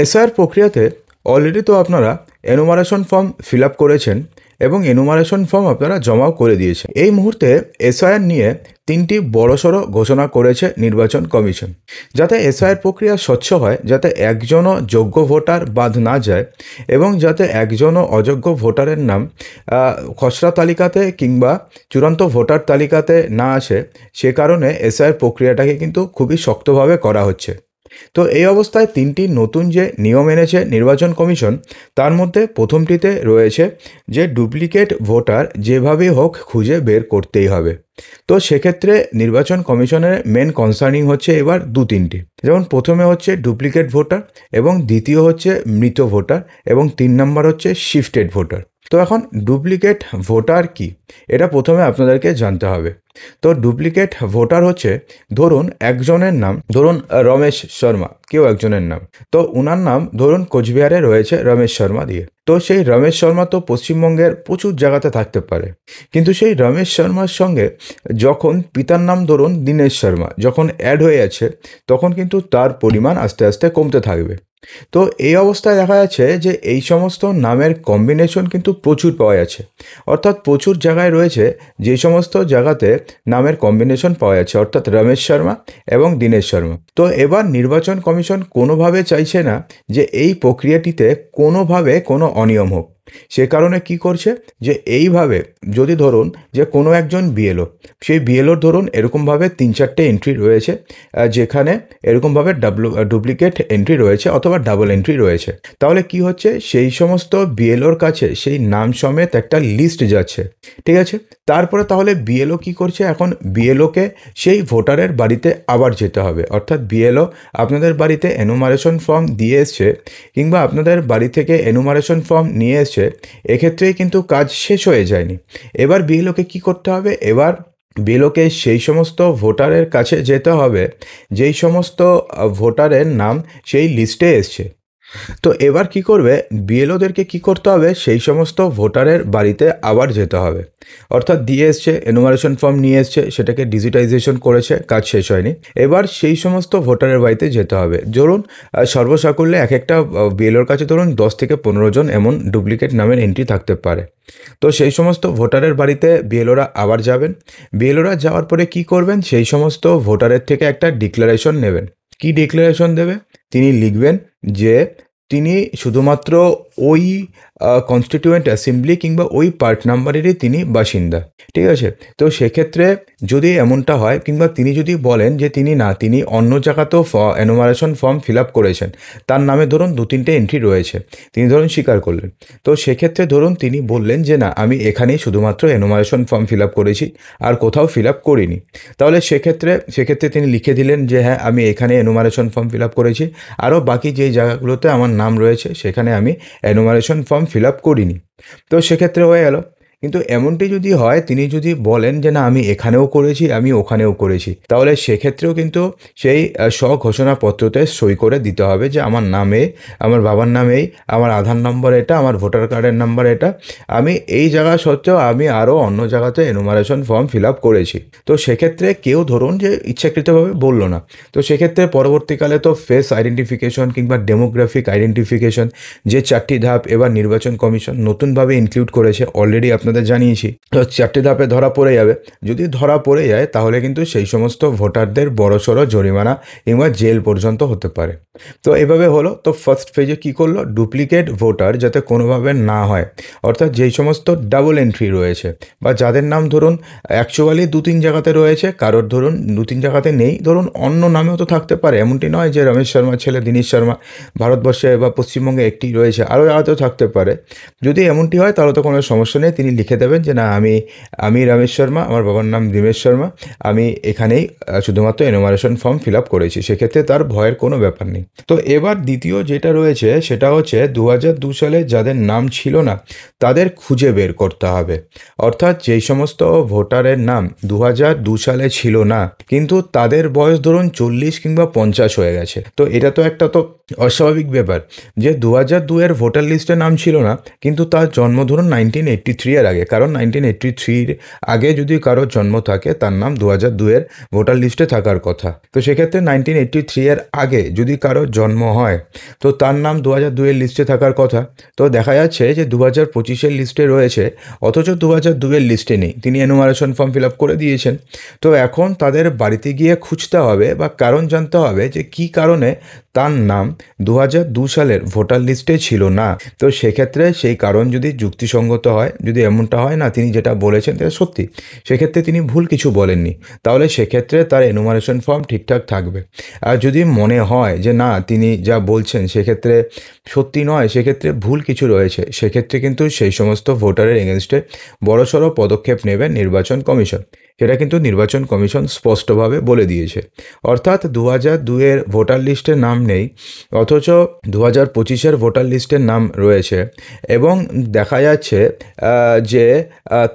SIR প্রক্রিয়াতে already তো আপনারা এনুমারেশন ফর্ম ফিল আপ করেছেন এবং এনুমারেশন ফর্ম আপনারা জমাও করে দিয়েছেন। এই মুহূর্তে এসআইআর নিয়ে 3টি বড়সড় ঘোষণা করেছে নির্বাচন কমিশন। যাতে এসআইআর প্রক্রিয়া স্বচ্ছ হয়, যাতে একজনও যোগ্য ভোটার বাদ না যায় এবং যাতে একজনও অযোগ্য ভোটারের নাম খসড়া তালিকাতে কিংবা চূড়ান্ত ভোটার তালিকাতে না আসে, সে কারণে এসআইআর প্রক্রিয়াটাকে কিন্তু খুবই শক্তভাবে করা হচ্ছে। তো এই অবস্থায় 3টি নতুন যে নিয়ম এনেছে নির্বাচন কমিশন, তার মধ্যে প্রথমটিতে রয়েছে যে ডুপ্লিকেট ভোটার যেভাবেই হোক খুঁজে বের করতেই হবে। তো সেক্ষেত্রে নির্বাচন কমিশনের মেন কনসার্নিং হচ্ছে এবার 2-3টি, যেমন প্রথমে হচ্ছে ডুপ্লিকেট ভোটার এবং দ্বিতীয় হচ্ছে মৃত ভোটার এবং 3 নম্বর হচ্ছে শিফটেড ভোটার। তো এখন ডুপ্লিকেট ভোটার কি, এটা প্রথমে আপনাদেরকে জানতে হবে। তো ডুপ্লিকেট ভোটার হচ্ছে, ধরুন একজনের নাম, ধরুন রমেশ শর্মা, কেউ একজনের নাম, তো ওনার নাম ধরুন কোচবিহারে রয়েছে রমেশ শর্মা দিয়ে। তো সেই রমেশ শর্মা তো পশ্চিমবঙ্গের প্রচুর জায়গাতে থাকতে পারে, কিন্তু সেই রমেশ শর্মার সঙ্গে যখন পিতার নাম ধরুন দীনেশ শর্মা যখন অ্যাড হয়ে আছে, তখন কিন্তু তার পরিমাণ আস্তে আস্তে কমতে থাকবে। তো এই অবস্থায় দেখা যাচ্ছে যে এই সমস্ত নামের কম্বিনেশন কিন্তু প্রচুর পাওয়া যাচ্ছে, অর্থাৎ প্রচুর জায়গায় রয়েছে যে সমস্ত জায়গাতে নামের কম্বিনেশন পাওয়া যাচ্ছে, অর্থাৎ রমেশ শর্মা এবং দীনেশ শর্মা। তো এবার নির্বাচন কমিশন কোনোভাবে চাইছে না যে এই প্রক্রিয়াটিতে কোনোভাবে কোনো অনিয়ম হোক। সে কারণে কি করছে যে এইভাবে যদি ধরুন যে কোনো একজন বিএলও, সেই বিএলওর ধরুন এরকমভাবে 3-4টে এন্ট্রি রয়েছে, যেখানে এরকমভাবে ডুপ্লিকেট এন্ট্রি রয়েছে অথবা ডাবল এন্ট্রি রয়েছে, তাহলে কি হচ্ছে সেই সমস্ত বিএলওর কাছে সেই নাম সমেত একটা লিস্ট যাচ্ছে, ঠিক আছে। তারপরে তাহলে বিএলও কি করছে, এখন বিএলওকে সেই ভোটারের বাড়িতে আবার যেতে হবে, অর্থাৎ বিএলও আপনাদের বাড়িতে এনুমারেশন ফর্ম দিয়ে এসছে কিংবা আপনাদের বাড়ি থেকে এনুমারেশন ফর্ম নিয়ে এসছে, এক্ষেত্রেই কিন্তু কাজ শেষ হয়ে যায়নি। এবার বিএলওকে কি করতে হবে, এবার বিএলওকে সেই সমস্ত ভোটারের কাছে যেতে হবে যেই সমস্ত ভোটারের নাম সেই লিস্টে এসছে। তো এবার কি করবে, বিএলওদেরকে কি করতে হবে, সেই সমস্ত ভোটারের বাড়িতে আবার যেতে হবে, অর্থাৎ দিয়ে এসছে এনুমারেশন ফর্ম নিয়ে এসছে, সেটাকে ডিজিটাইজেশন করেছে, কাজ শেষ হয়নি, এবার সেই সমস্ত ভোটারের বাড়িতে যেতে হবে। ধরুন সর্বসাকুল্যে এক একটা বিএলওর কাছে ধরুন 10 থেকে 15 জন এমন ডুপ্লিকেট নামের এন্ট্রি থাকতে পারে। তো সেই সমস্ত ভোটারের বাড়িতে বিএলওরা আবার যাবেন। বিএলওরা যাওয়ার পরে কি করবেন, সেই সমস্ত ভোটারের থেকে একটা ডিক্লারেশন নেবেন। কি ডিক্লারেশন দেবে, তিনি লিখবেন যে তিনি শুধুমাত্র ওই কনস্টিটিউয়েন্ট অ্যাসেম্বলি কিংবা ওই পার্ট নাম্বারেরই তিনি বাসিন্দা, ঠিক আছে। তো সেক্ষেত্রে যদি এমনটা হয় কিংবা তিনি যদি বলেন যে তিনি অন্য জায়গাতেও এনুমারেশন ফর্ম ফিল আপ করেছেন, তার নামে ধরুন 2-3টে এন্ট্রি রয়েছে, তিনি ধরুন স্বীকার করলেন, তো সেক্ষেত্রে ধরুন তিনি বললেন যে না, আমি এখানেই শুধুমাত্র এনুমারেশন ফর্ম ফিল আপ করেছি, আর কোথাও ফিল আপ করিনি, তাহলে সেক্ষেত্রে তিনি লিখে দিলেন যে হ্যাঁ, আমি এখানে এনুমারেশন ফর্ম ফিল আপ করেছি, আরও বাকি যেই জায়গাগুলোতে আমার নাম রয়েছে সেখানে আমি এনুমারেশন ফর্ম ফিল আপ করিনি। তো সেক্ষেত্রে হয়ে গেল। কিন্তু এমনটি যদি হয়, তিনি যদি বলেন যে না, আমি এখানেও করেছি, আমি ওখানেও করেছি, তাহলে সেক্ষেত্রেও কিন্তু সেই স্বঘোষণাপত্রতে সই করে দিতে হবে যে আমার নামে, আমার বাবার নামেই, আমার আধার নম্বর এটা, আমার ভোটার কার্ডের নাম্বার এটা, আমি এই জায়গা সত্ত্বেও আমি আরও অন্য জায়গাতে এনুমারেশন ফর্ম ফিল আপ করেছি। তো সেক্ষেত্রে কেউ ধরুন যে ইচ্ছাকৃতভাবে বললো না, তো সেক্ষেত্রে পরবর্তীকালে তো ফেস আইডেন্টিফিকেশন কিংবা ডেমোগ্রাফিক আইডেন্টিফিকেশন, যে 4টি ধাপ এবার নির্বাচন কমিশন নতুনভাবে ইনক্লুড করেছে, অলরেডি আপনাদের জানিয়েছি। তো 4টি ধাপে ধরা পড়ে যাবে, যদি ধরা পড়ে যায় তাহলে কিন্তু সেই সমস্ত ভোটারদের বড়সড় জরিমানা কিংবা জেল পর্যন্ত হতে পারে। তো এভাবে হলো। তো ফার্স্ট ফেজে কী করলো, ডুপ্লিকেট ভোটার যাতে কোনোভাবে না হয়, অর্থাৎ যেই সমস্ত ডাবল এন্ট্রি রয়েছে বা যাদের নাম ধরুন অ্যাকচুয়ালি 2-3 জায়গাতে রয়েছে, কারোর ধরুন 2-3 জায়গাতে নেই, ধরুন অন্য নামেও তো থাকতে পারে, এমনটি নয় যে রমেশ শর্মার ছেলে দীনেশ শর্মা ভারতবর্ষে বা পশ্চিমবঙ্গে একটি রয়েছে, আরও জায়গাতেও থাকতে পারে। যদি এমনটি হয় তাহলে তো কোনো সমস্যা নেই, তিনি লিখে দেবেন যে না, আমি রমেশ শর্মা, আমার বাবার নাম দীনেশ শর্মা, আমি এখানেই শুধুমাত্র এনুমারেশন ফর্ম ফিল আপ করেছি, সেক্ষেত্রে তার ভয়ের কোনো ব্যাপার নেই। তো এবার দ্বিতীয় যেটা রয়েছে সেটা হচ্ছে 2002 সালে যাদের নাম ছিল না তাদের খুঁজে বের করতে হবে, অর্থাৎ যেই সমস্ত ভোটারের নাম 2002 সালে ছিল না কিন্তু তাদের বয়স ধরুন 40 কিংবা 50 হয়ে গেছে। তো এটা তো একটা তো অস্বাভাবিক ব্যাপার যে 2002 এর ভোটার লিস্টে নাম ছিল না কিন্তু তার জন্ম ধরুন 1983 এর লাগে, কারণ 1983 আগে যদি কারোর জন্ম থাকে তার নাম 2002-এর ভোটার লিস্টে থাকার কথা। তো সেক্ষেত্রে 1983-এর আগে যদি কারোর জন্ম হয় তো তার নাম 2002-এর লিস্টে থাকার কথা। তো দেখা যাচ্ছে যে 2025-এর লিস্টে রয়েছে, অথচ 2002-এর লিস্টে নেই। তিনি এনুমারেশন ফর্ম ফিল আপ করে দিয়েছেন। তো এখন তাদের বাড়িতে গিয়ে খুঁজতে হবে বা কারণ জানতে হবে যে কী কারণে তার নাম 2002 সালের ভোটার লিস্টে ছিল না। তো সেক্ষেত্রে সেই কারণ যদি যুক্তিসঙ্গত হয়, যদি এমনটা হয় না তিনি যেটা বলেছেন সেটা সত্যি, সেক্ষেত্রে তিনি ভুল কিছু বলেননি, তাহলে সেক্ষেত্রে তার এনুমারেশন ফর্ম ঠিকঠাক থাকবে। আর যদি মনে হয় যে না তিনি যা বলছেন সেক্ষেত্রে সত্যি নয়, সেক্ষেত্রে ভুল কিছু রয়েছে, সেক্ষেত্রে কিন্তু সেই সমস্ত ভোটারের এগেনস্টে বড়সড় পদক্ষেপ নেবে নির্বাচন কমিশন। সেটা কিন্তু নির্বাচন কমিশন স্পষ্টভাবে বলে দিয়েছে। অর্থাৎ 2002-এর ভোটার লিস্টে নাম নেই, অথচ 2025-এর ভোটার লিস্টের নাম রয়েছে, এবং দেখা যাচ্ছে যে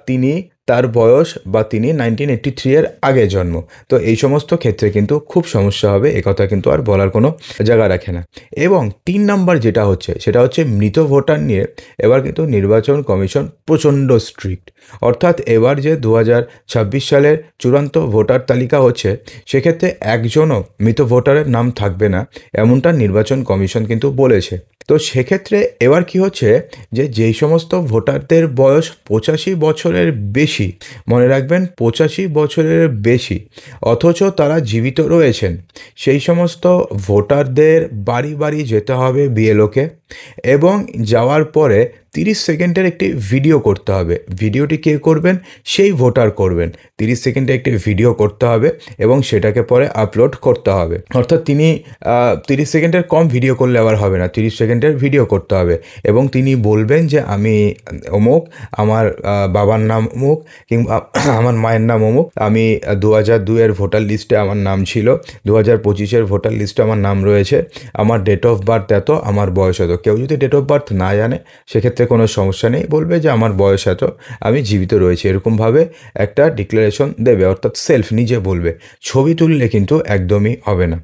তিনি তার বয়স বা তিনি 1983-এর আগে জন্ম। তো এই সমস্ত ক্ষেত্রে কিন্তু খুব সমস্যা হবে, একথা কিন্তু আর বলার কোনো জায়গা রাখে না। এবং 3 নাম্বার যেটা হচ্ছে সেটা হচ্ছে মৃত ভোটার নিয়ে এবার কিন্তু নির্বাচন কমিশন প্রচণ্ড স্ট্রিক্ট। অর্থাৎ এবার যে 2026 সালের চূড়ান্ত ভোটার তালিকা হচ্ছে সেক্ষেত্রে একজনও মৃত ভোটারের নাম থাকবে না, এমনটা নির্বাচন কমিশন কিন্তু বলেছে। তো সেক্ষেত্রে এবার কি হচ্ছে যে যেই সমস্ত ভোটারদের বয়স 85 বছরের বেশি, মনে রাখবেন 85 বছরের বেশি, অথচ তারা জীবিত রয়েছেন, সেই সমস্ত ভোটারদের বাড়ি বাড়ি যেতে হবে বিএলওকে, এবং যাওয়ার পরে 30 সেকেন্ডের একটি ভিডিও করতে হবে। ভিডিওটি কে করবেন? সেই ভোটার করবেন। 30 সেকেন্ডে একটি ভিডিও করতে হবে এবং সেটাকে পরে আপলোড করতে হবে। অর্থাৎ তিনি 30 সেকেন্ডের কম ভিডিও করলে আবার হবে না, 30 সেকেন্ডের ভিডিও করতে হবে, এবং তিনি বলবেন যে আমি অমুক, আমার বাবার নাম অমুক, কিংবা আমার মায়ের নাম অমুক, আমি 2002-এর ভোটার লিস্টে আমার নাম ছিল, 2025-এর ভোটার লিস্টে আমার নাম রয়েছে, আমার ডেট অফ বার্থ এত, আমার বয়স এত। কেউ যদি ডেট অফ বার্থ না জানে সেক্ষেত্রে কোনো সমস্যা নেই, বলবে যে আমার বয়স এত, আমি জীবিত রয়েছি, এরকমভাবে একটা ডিক্লারেশন দেবে, অর্থাৎ সেলফ নিজে বলবে। ছবি তুললে কিন্তু একদমই হবে না।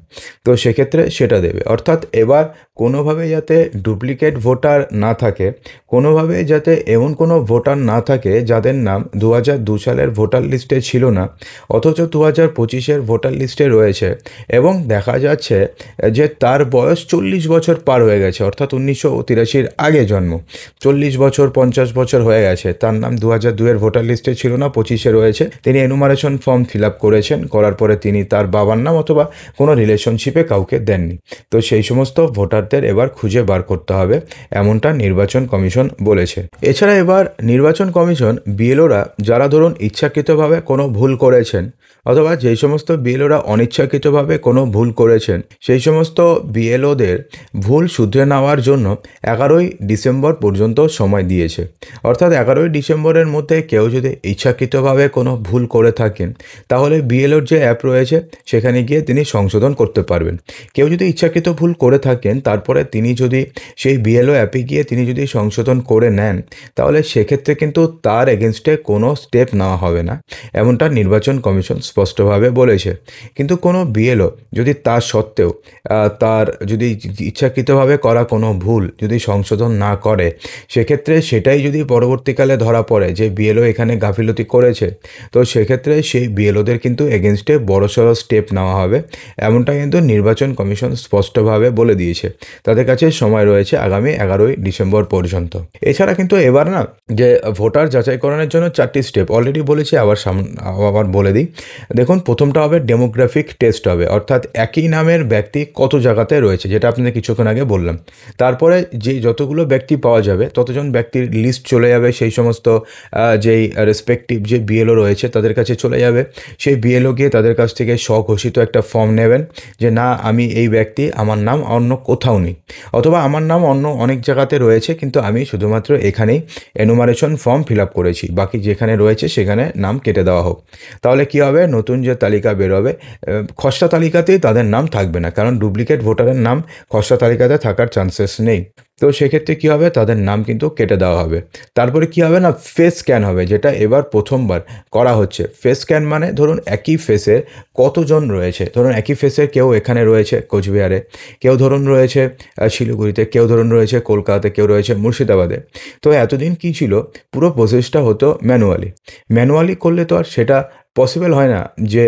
তো সেক্ষেত্রে সেটা দেবে। অর্থাৎ এবার কোনোভাবে যাতে ডুপ্লিকেট ভোটার না থাকে, কোনোভাবে যাতে এমন কোনো ভোটার না থাকে যাদের নাম 2002 সালের ভোটার লিস্টে ছিল না অথচ 2025-এর ভোটার লিস্টে রয়েছে, এবং দেখা যাচ্ছে যে তার বয়স 40 বছর পার হয়ে গেছে, অর্থাৎ 1983-র আগে জন্ম, 40 বছর 50 বছর হয়ে গেছে, তার নাম 2002-এর ভোটার লিস্টে ছিল না, 25-এ রয়েছে, তিনি এনুমারেশন ফর্ম ফিল আপ করেছেন, করার পরে তিনি তার বাবার নাম অথবা কোনো রিলেশনশিপে কাউকে দেননি। তো সেই সমস্ত ভোটারদের এবার খুঁজে বার করতে হবে, এমনটা নির্বাচন কমিশন বলেছে। এছাড়া এবার নির্বাচন কমিশন বিএলওরা যারা ধরুন ইচ্ছাকৃতভাবে কোনো ভুল করেছেন, অথবা যেই সমস্ত বিএলওরা অনিচ্ছাকৃতভাবে কোনো ভুল করেছেন, সেই সমস্ত বিএলওদের ভুল শুধরে নেওয়ার জন্য 11ই ডিসেম্বর পর্যন্ত সময় দিয়েছে। অর্থাৎ 11ই ডিসেম্বরের মধ্যে কেউ যদি ইচ্ছাকৃতভাবে কোনো ভুল করে থাকেন তাহলে বিএলওর যে অ্যাপ রয়েছে সেখানে গিয়ে তিনি সংশোধন করতে পারবেন। কেউ যদি ইচ্ছাকৃত ভুল করে থাকেন তারপরে তিনি যদি সেই বিএলও অ্যাপে গিয়ে তিনি যদি সংশোধন করে নেন তাহলে সেক্ষেত্রে কিন্তু তার এগেনস্টে কোনো স্টেপ নেওয়া হবে না, এমনটা নির্বাচন কমিশন স্পষ্টভাবে বলেছে। কিন্তু কোনো বিএলও যদি তা সত্ত্বেও তার যদি ইচ্ছাকৃতভাবে করা কোনো ভুল যদি সংশোধন না করে, সেক্ষেত্রে সেটাই যদি পরবর্তীকালে ধরা পড়ে যে বিএলও এখানে গাফিলতি করেছে, তো সেক্ষেত্রে সেই বিএলওদের কিন্তু এগেনস্টে বড়সড় স্টেপ নেওয়া হবে, এমনটা কিন্তু নির্বাচন কমিশন স্পষ্টভাবে বলে দিয়েছে। তাদের কাছে সময় রয়েছে আগামী 11ই ডিসেম্বর পর্যন্ত। এছাড়া কিন্তু এবার না যে ভোটার যাচাইকরণের জন্য 4টি স্টেপ অলরেডি বলেছি, আবার বলে দিই। দেখুন, প্রথমটা হবে ডেমোগ্রাফিক টেস্ট হবে, অর্থাৎ একই নামের ব্যক্তি কত জায়গাতে রয়েছে, যেটা আপনাদের কিছুক্ষণ আগে বললাম। তারপরে যে যতগুলো ব্যক্তি পাওয়া যাবে ততজন ব্যক্তির লিস্ট চলে যাবে সেই সমস্ত যেই রেসপেক্টিভ যে বিএলও রয়েছে তাদের কাছে চলে যাবে। সেই বিএলও গিয়ে তাদের কাছ থেকে স্বঘোষিত একটা ফর্ম নেবেন যে না আমি এই ব্যক্তি, আমার নাম অন্য কোথাও নেই, অথবা আমার নাম অন্য অনেক জায়গাতে রয়েছে কিন্তু আমি শুধুমাত্র এখানেই এনুমারেশন ফর্ম ফিল আপ করেছি, বাকি যেখানে রয়েছে সেখানে নাম কেটে দেওয়া হোক। তাহলে কী হবে, নতুন যে তালিকা বেরোবে খসড়া তালিকাতেই তাদের নাম থাকবে না, কারণ ডুপ্লিকেট ভোটারের নাম খসড়া তালিকাতে থাকার চান্সেস নেই। তো সেক্ষেত্রে কী হবে, তাদের নাম কিন্তু কেটে দেওয়া হবে। তারপরে কী হবে না, ফেস স্ক্যান হবে, যেটা এবার প্রথমবার করা হচ্ছে। ফেস স্ক্যান মানে ধরুন একই ফেসে কতজন রয়েছে, ধরুন একই ফেসের কেউ এখানে রয়েছে কোচবিহারে, কেউ ধরুন রয়েছে শিলিগুড়িতে, কেউ ধরুন রয়েছে কলকাতাতে, কেউ রয়েছে মুর্শিদাবাদে। তো এতদিন কী ছিল, পুরো প্রসেসটা হতো ম্যানুয়ালি করলে তো আর সেটা পসিবল হয় না যে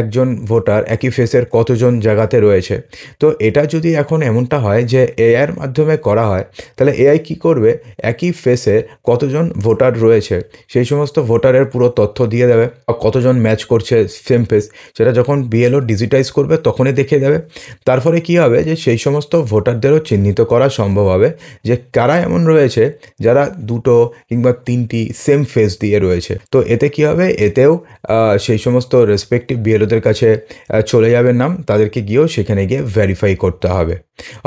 একজন ভোটার একই ফেসের কতজন জায়গাতে রয়েছে। তো এটা যদি এখন এমনটা হয় যে এআইয়ের মাধ্যমে করা হয়, তাহলে এআই কী করবে, একই ফেসে কতজন ভোটার রয়েছে সেই সমস্ত ভোটারের পুরো তথ্য দিয়ে দেবে, বা কতজন ম্যাচ করছে সেম ফেস, সেটা যখন বিএলও ডিজিটাইজ করবে তখনই দেখিয়ে দেবে। তার ফলে কী হবে, যে সেই সমস্ত ভোটারদেরও চিহ্নিত করা সম্ভব হবে যে কারা এমন রয়েছে যারা দুটো কিংবা তিনটি সেম ফেস দিয়ে রয়েছে। তো এতে কী হবে, এতেও সেই সমস্ত রেসপেক্টিভ বিএলওদের কাছে চলে যাবে নাম, তাদেরকে গিয়েও সেখানে গিয়ে ভেরিফাই করতে হবে।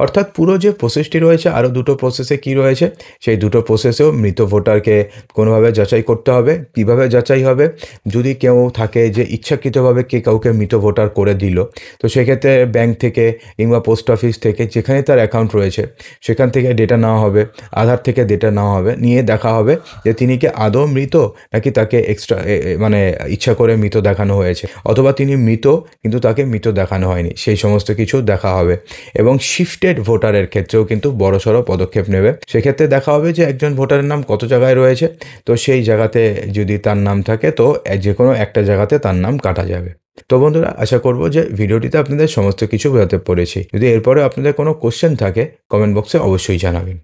অর্থাৎ পুরো যে প্রসেসটি রয়েছে, আরও দুটো প্রসেসে কী রয়েছে, সেই দুটো প্রসেসেও মৃত ভোটারকে কোনোভাবে যাচাই করতে হবে। কীভাবে যাচাই হবে, যদি কেউ থাকে যে ইচ্ছাকৃতভাবে কাউকে মৃত ভোটার করে দিল, তো সেক্ষেত্রে ব্যাংক থেকে কিংবা পোস্ট অফিস থেকে যেখানে তার অ্যাকাউন্ট রয়েছে সেখান থেকে ডেটা নেওয়া হবে, আধার থেকে ডেটা নেওয়া হবে, নিয়ে দেখা হবে যে তিনি কি আদৌ মৃত নাকি তাকে এক্সট্রা মানে ইচ্ছা করে মৃত দেখানো হয়েছে, অথবা তিনি মৃত কিন্তু তাকে মৃত দেখানো হয়নি, সেই সমস্ত কিছু দেখা হবে। এবং শিফটেড ভোটারের ক্ষেত্রেও কিন্তু বড়সড় পদক্ষেপ নেবে। সেক্ষেত্রে দেখা হবে যে একজন ভোটারের নাম কত জায়গায় রয়েছে, তো সেই জায়গাতে যদি তার নাম থাকে তো যে কোনো একটা জায়গাতে তার নাম কাটা যাবে। তো বন্ধুরা, আশা করব যে ভিডিওটিতে আপনাদের সমস্ত কিছু বোঝাতে পেরেছি। যদি এরপরে আপনাদের কোনো কোশ্চেন থাকে কমেন্ট বক্সে অবশ্যই জানাবেন।